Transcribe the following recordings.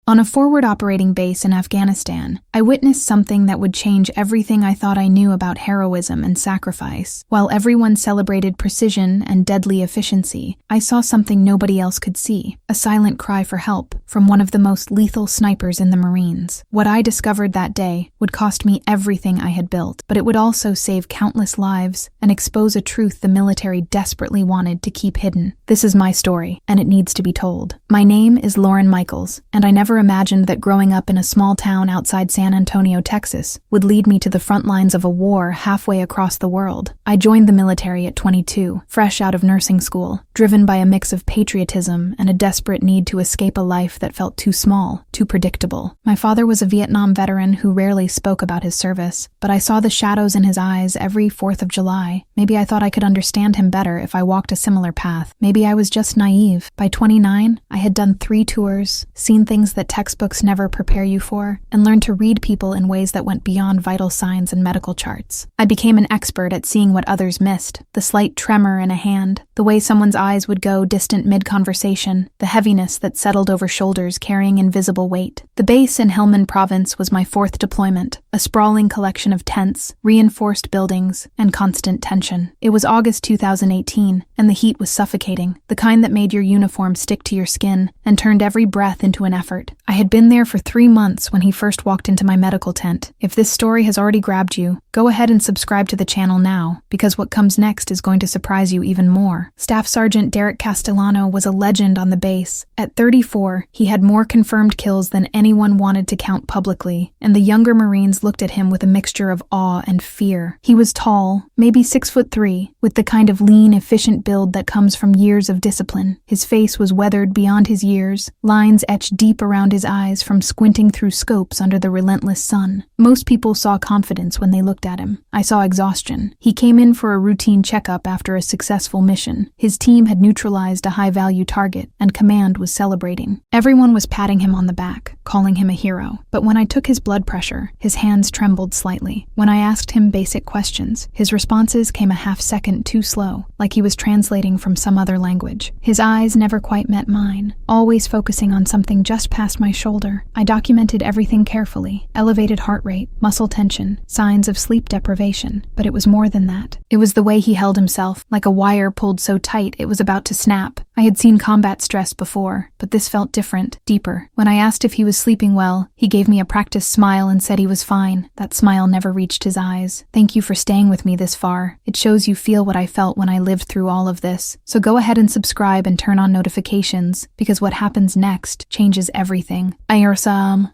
On a forward operating base in Afghanistan, I witnessed something that would change everything I thought I knew about heroism and sacrifice. While everyone celebrated precision and deadly efficiency, I saw something nobody else could see, a silent cry for help from one of the most lethal snipers in the Marines. What I discovered that day would cost me everything I had built, but it would also save countless lives and expose a truth the military desperately wanted to keep hidden. This is my story, and it needs to be told. My name is Lauren Michaels, and I never imagined that growing up in a small town outside San Antonio, Texas, would lead me to the front lines of a war halfway across the world. I joined the military at 22, fresh out of nursing school, driven by a mix of patriotism and a desperate need to escape a life that felt too small, too predictable. My father was a Vietnam veteran who rarely spoke about his service, but I saw the shadows in his eyes every 4th of July. Maybe I thought I could understand him better if I walked a similar path. Maybe I was just naive. By 29, I had done 3 tours, seen things that textbooks never prepare you for, and learned to read people in ways that went beyond vital signs and medical charts. I became an expert at seeing what others missed, the slight tremor in a hand, the way someone's eyes would go distant mid-conversation, the heaviness that settled over shoulders carrying invisible weight. The base in Helmand Province was my 4th deployment, a sprawling collection of tents, reinforced buildings, and constant tension. It was August 2018, and the heat was suffocating, the kind that made your uniform stick to your skin and turned every breath into an effort. I had been there for 3 months when he first walked into my medical tent. If this story has already grabbed you, go ahead and subscribe to the channel now, because what comes next is going to surprise you even more. Staff Sergeant Derek Castellano was a legend on the base. At 34, he had more confirmed kills than anyone wanted to count publicly, and the younger Marines looked at him with a mixture of awe and fear. He was tall, maybe 6'3", with the kind of lean, efficient build that comes from years of discipline. His face was weathered beyond his years, lines etched deep around his eyes from squinting through scopes under the relentless sun. Most people saw confidence when they looked at him. I saw exhaustion. He came in for a routine checkup after a successful mission. His team had neutralized a high-value target, and command was celebrating. Everyone was patting him on the back, calling him a hero. But when I took his blood pressure, his hands trembled slightly. When I asked him basic questions, his responses came a half-second too slow, like he was translating from some other language. His eyes never quite met mine, always focusing on something just past my shoulder. I documented everything carefully: elevated heart rate, muscle tension, signs of sleep deprivation. But it was more than that. It was the way he held himself, like a wire pulled so tight it was about to snap. I had seen combat stress before, but this felt different, deeper. When I asked if he was sleeping well, he gave me a practiced smile and said he was fine. That smile never reached his eyes. "Thank you for staying with me this far. It shows you feel what I felt when I lived through all of this. So go ahead and subscribe and turn on notifications, because what happens next changes everything."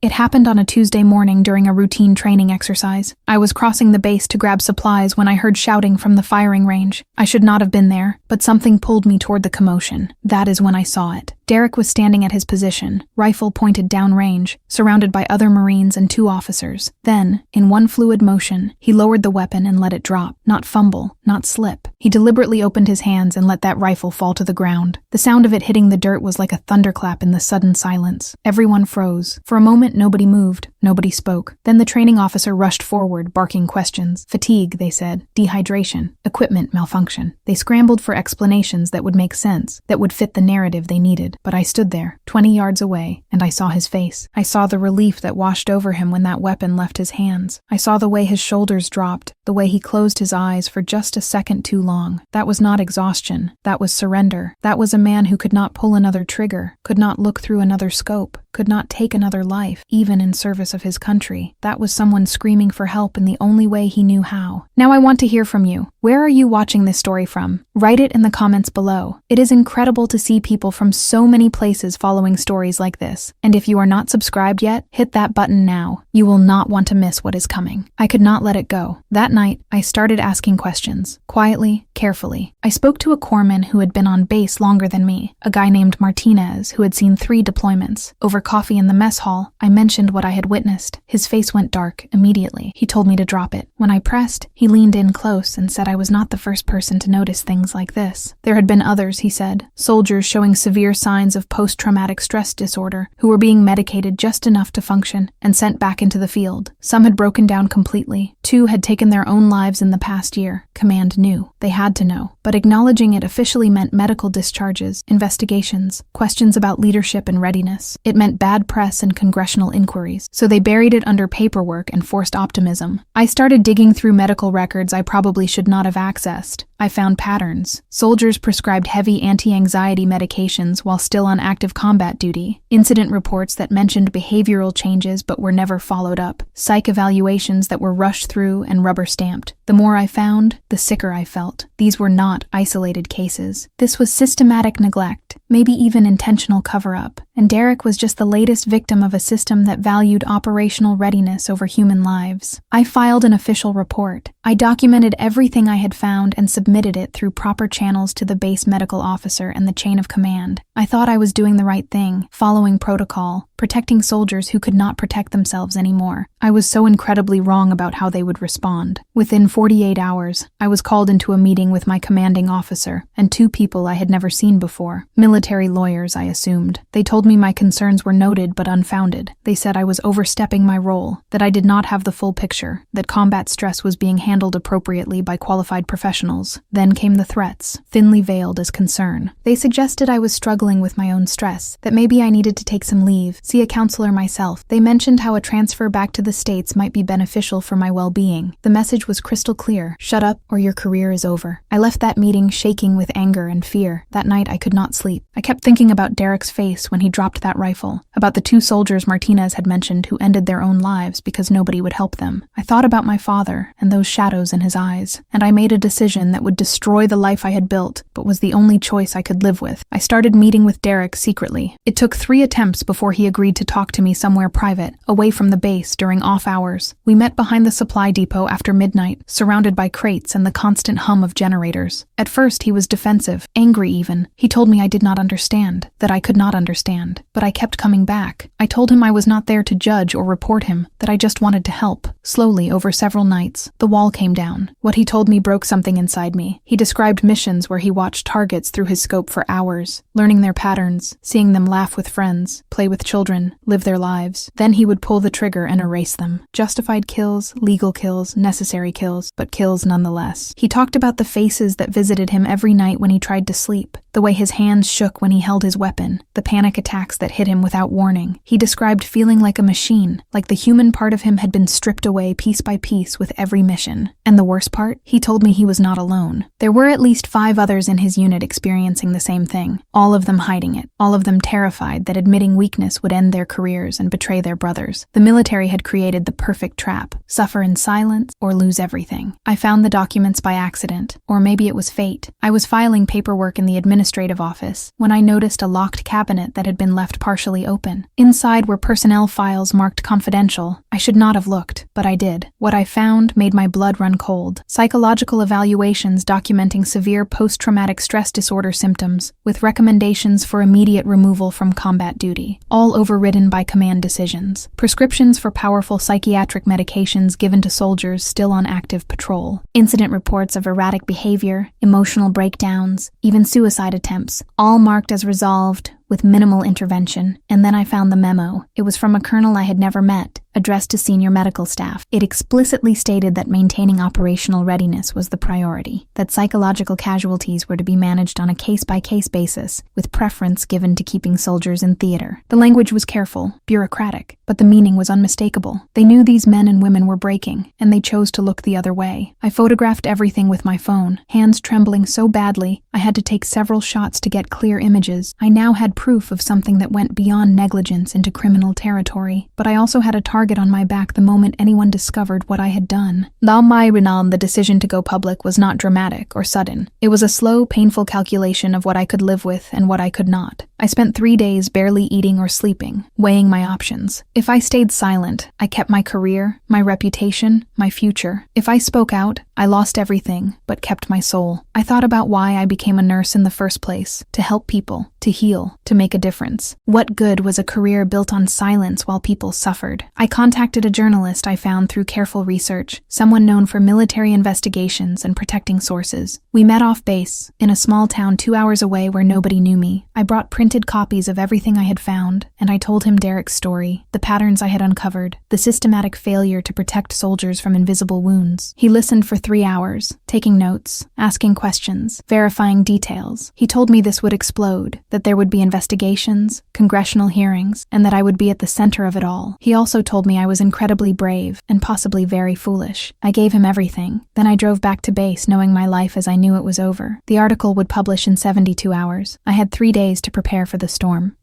It happened on a Tuesday morning during a routine training exercise. I was crossing the base to grab supplies when I heard shouting from the firing range. I should not have been there, but something pulled me toward the commotion. That is when I saw it. Derek was standing at his position, rifle pointed downrange, surrounded by other Marines and 2 officers. Then, in one fluid motion, he lowered the weapon and let it drop. Not fumble, not slip. He deliberately opened his hands and let that rifle fall to the ground. The sound of it hitting the dirt was like a thunderclap in the sudden silence. Everyone froze. For a moment, nobody moved. Nobody spoke. Then the training officer rushed forward, barking questions. Fatigue, they said. Dehydration. Equipment malfunction. They scrambled for explanations that would make sense, that would fit the narrative they needed. But I stood there, 20 yards away, and I saw his face. I saw the relief that washed over him when that weapon left his hands. I saw the way his shoulders dropped, the way he closed his eyes for just a second too long. That was not exhaustion. That was surrender. That was a man who could not pull another trigger, could not look through another scope, could not take another life, even in service of his country. That was someone screaming for help in the only way he knew how. Now I want to hear from you. Where are you watching this story from? Write it in the comments below. It is incredible to see people from so many places following stories like this. And if you are not subscribed yet, hit that button now. You will not want to miss what is coming. I could not let it go. That night, I started asking questions. Quietly, carefully. I spoke to a corpsman who had been on base longer than me, a guy named Martinez who had seen 3 deployments. Over coffee in the mess hall, I mentioned what I had witnessed. His face went dark immediately. He told me to drop it. When I pressed, he leaned in close and said I was not the first person to notice things like this. There had been others, he said, soldiers showing severe signs of post-traumatic stress disorder who were being medicated just enough to function and sent back into the field. Some had broken down completely. 2 had taken their own lives in the past year. Command knew. They had to know. But acknowledging it officially meant medical discharges, investigations, questions about leadership and readiness. It meant despite bad press and congressional inquiries. So they buried it under paperwork and forced optimism. I started digging through medical records I probably should not have accessed. I found patterns. Soldiers prescribed heavy anti-anxiety medications while still on active combat duty. Incident reports that mentioned behavioral changes but were never followed up. Psych evaluations that were rushed through and rubber-stamped. The more I found, the sicker I felt. These were not isolated cases. This was systematic neglect, maybe even intentional cover-up. And Derek was just the latest victim of a system that valued operational readiness over human lives. I filed an official report. I documented everything I had found and submitted it through proper channels to the base medical officer and the chain of command. I thought I was doing the right thing, following protocol, protecting soldiers who could not protect themselves anymore. I was so incredibly wrong about how they would respond. Within 48 hours, I was called into a meeting with my commanding officer and two people I had never seen before. Military lawyers, I assumed. They told me my concerns were noted but unfounded. They said I was overstepping my role, that I did not have the full picture, that combat stress was being handled appropriately by qualified professionals. Then came the threats, thinly veiled as concern. They suggested I was struggling with my own stress, that maybe I needed to take some leave, see a counselor myself. They mentioned how a transfer back to the States might be beneficial for my well-being. The message was crystal clear: shut up or your career is over. I left that meeting shaking with anger and fear. That night I could not sleep. I kept thinking about Derek's face when he dropped that rifle, about the two soldiers Martinez had mentioned who ended their own lives because nobody would help them. I thought about my father and those shadows in his eyes, and I made a decision that would destroy the life I had built, but was the only choice I could live with. I started meeting with Derek secretly. It took 3 attempts before he agreed to talk to me somewhere private, away from the base during off hours. We met behind the supply depot after midnight, surrounded by crates and the constant hum of generators. At first he was defensive, angry even. He told me I did not understand, that I could not understand, but I kept coming back. I told him I was not there to judge or report him, that I just wanted to help. Slowly, over several nights, the wall came down. What he told me broke something inside me. He described missions where he watched targets through his scope for hours, learning their patterns, seeing them laugh with friends, play with children, live their lives. Then he would pull the trigger and erase them. Justified kills, legal kills, necessary kills, but kills nonetheless. He talked about the faces that visited him every night when he tried to sleep, the way his hands shook when he held his weapon, the panic attacks that hit him without warning. He described feeling like a machine, like the human part of him had been stripped away piece by piece with every mission. And the worst part? He told me he was not alone. There were at least 5 others in his unit experiencing the same thing, all of them hiding it, all of them terrified that admitting weakness would end their careers and betray their brothers. The military had created the perfect trap: suffer in silence or lose everything. I found the documents by accident, or maybe it was fate. I was filing paperwork in the administrative office when I noticed a locked cabinet that had been left partially open. Inside were personnel files marked confidential. I should not have looked, but I did. What I found made my blood run cold. Psychological evaluations documenting severe post-traumatic stress disorder symptoms, with recommendations for immediate removal from combat duty, all overridden by command decisions. Prescriptions for powerful psychiatric medications given to soldiers still on active patrol. Incident reports of erratic behavior, emotional breakdowns, even suicide attempts, all marked as resolved with minimal intervention. And then I found the memo. It was from a colonel I had never met, addressed to senior medical staff. It explicitly stated that maintaining operational readiness was the priority, that psychological casualties were to be managed on a case-by-case basis, with preference given to keeping soldiers in theater. The language was careful, bureaucratic, but the meaning was unmistakable. They knew these men and women were breaking, and they chose to look the other way. I photographed everything with my phone, hands trembling so badly I had to take several shots to get clear images. I now had proof of something that went beyond negligence into criminal territory, but I also had a target on my back the moment anyone discovered what I had done. The decision to go public was not dramatic or sudden. It was a slow, painful calculation of what I could live with and what I could not. I spent 3 days barely eating or sleeping, weighing my options. If I stayed silent, I kept my career, my reputation, my future. If I spoke out, I lost everything, but kept my soul. I thought about why I became a nurse in the first place: to help people, to heal, to make a difference. What good was a career built on silence while people suffered? I contacted a journalist I found through careful research, someone known for military investigations and protecting sources. We met off base, in a small town 2 hours away where nobody knew me. I brought printed printed copies of everything I had found, and I told him Derek's story, the patterns I had uncovered, the systematic failure to protect soldiers from invisible wounds. He listened for 3 hours, taking notes, asking questions, verifying details. He told me this would explode, that there would be investigations, congressional hearings, and that I would be at the center of it all. He also told me I was incredibly brave and possibly very foolish. I gave him everything. Then I drove back to base knowing my life as I knew it was over. The article would publish in 72 hours. I had 3 days to prepare for the storm.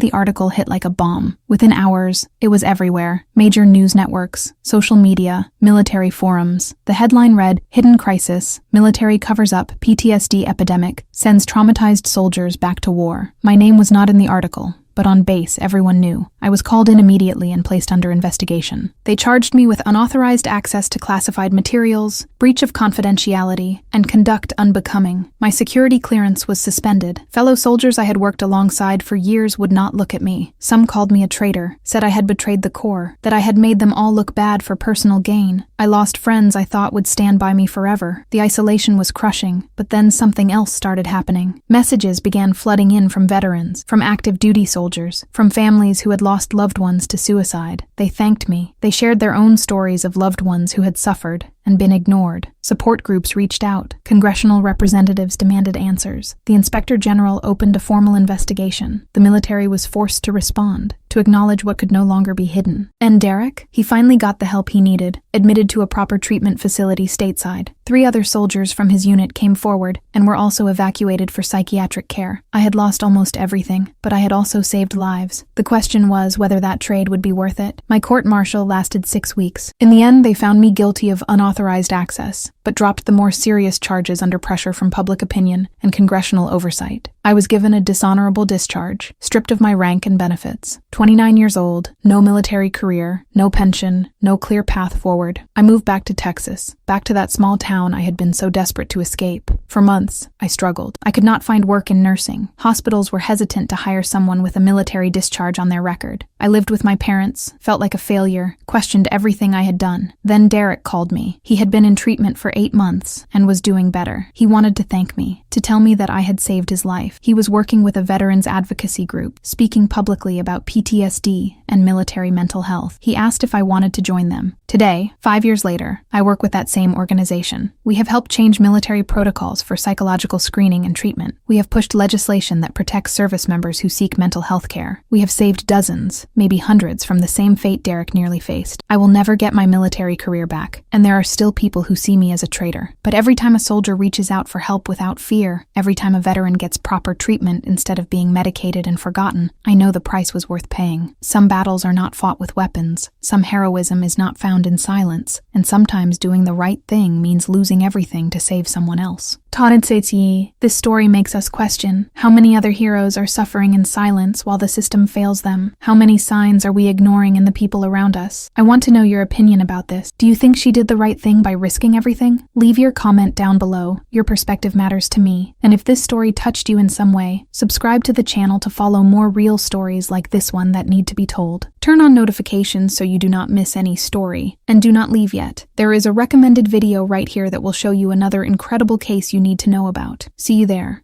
The article hit like a bomb. Within hours, it was everywhere. Major news networks, social media, military forums. The headline read, "Hidden Crisis, Military Covers Up PTSD Epidemic, Sends Traumatized Soldiers Back to War." My name was not in the article, but on base everyone knew. I was called in immediately and placed under investigation. They charged me with unauthorized access to classified materials, breach of confidentiality, and conduct unbecoming. My security clearance was suspended. Fellow soldiers I had worked alongside for years would not look at me. Some called me a traitor, said I had betrayed the Corps, that I had made them all look bad for personal gain. I lost friends I thought would stand by me forever. The isolation was crushing, but then something else started happening. Messages began flooding in from veterans, from active duty soldiers, from families who had lost loved ones to suicide. They thanked me. They shared their own stories of loved ones who had suffered and been ignored. Support groups reached out. Congressional representatives demanded answers. The Inspector General opened a formal investigation. The military was forced to respond, to acknowledge what could no longer be hidden. And Derek? He finally got the help he needed, admitted to a proper treatment facility stateside. 3 other soldiers from his unit came forward and were also evacuated for psychiatric care. I had lost almost everything, but I had also saved lives. The question was whether that trade would be worth it. My court-martial lasted 6 weeks. In the end, they found me guilty of unauthorized access, but dropped the more serious charges under pressure from public opinion and congressional oversight. I was given a dishonorable discharge, stripped of my rank and benefits. 29 years old, no military career, no pension, no clear path forward. I moved back to Texas, back to that small town I had been so desperate to escape. For months, I struggled. I could not find work in nursing. Hospitals were hesitant to hire someone with a military discharge on their record. I lived with my parents, felt like a failure, questioned everything I had done. Then Derek called me. He had been in treatment for 8 months and was doing better. He wanted to thank me, to tell me that I had saved his life. He was working with a veterans advocacy group, speaking publicly about PTSD and military mental health. He asked if I wanted to join them. Today, 5 years later, I work with that same organization. We have helped change military protocols for psychological screening and treatment. We have pushed legislation that protects service members who seek mental health care. We have saved dozens, maybe hundreds, from the same fate Derek nearly faced. I will never get my military career back, and there are still people who see me as a traitor. But every time a soldier reaches out for help without fear, every time a veteran gets proper treatment instead of being medicated and forgotten, I know the price was worth paying. Some battles are not fought with weapons. Some heroism is not found in silence, and sometimes doing the right thing means losing everything to save someone else. This story makes us question how many other heroes are suffering in silence while the system fails them. How many signs are we ignoring in the people around us? I want to know your opinion about this. Do you think she did the right thing by risking everything? Leave your comment down below. Your perspective matters to me. And if this story touched you in some way, subscribe to the channel to follow more real stories like this one that need to be told. Turn on notifications so you do not miss any story. And do not leave yet. There is a recommended video right here that will show you another incredible case you need to know about. See you there.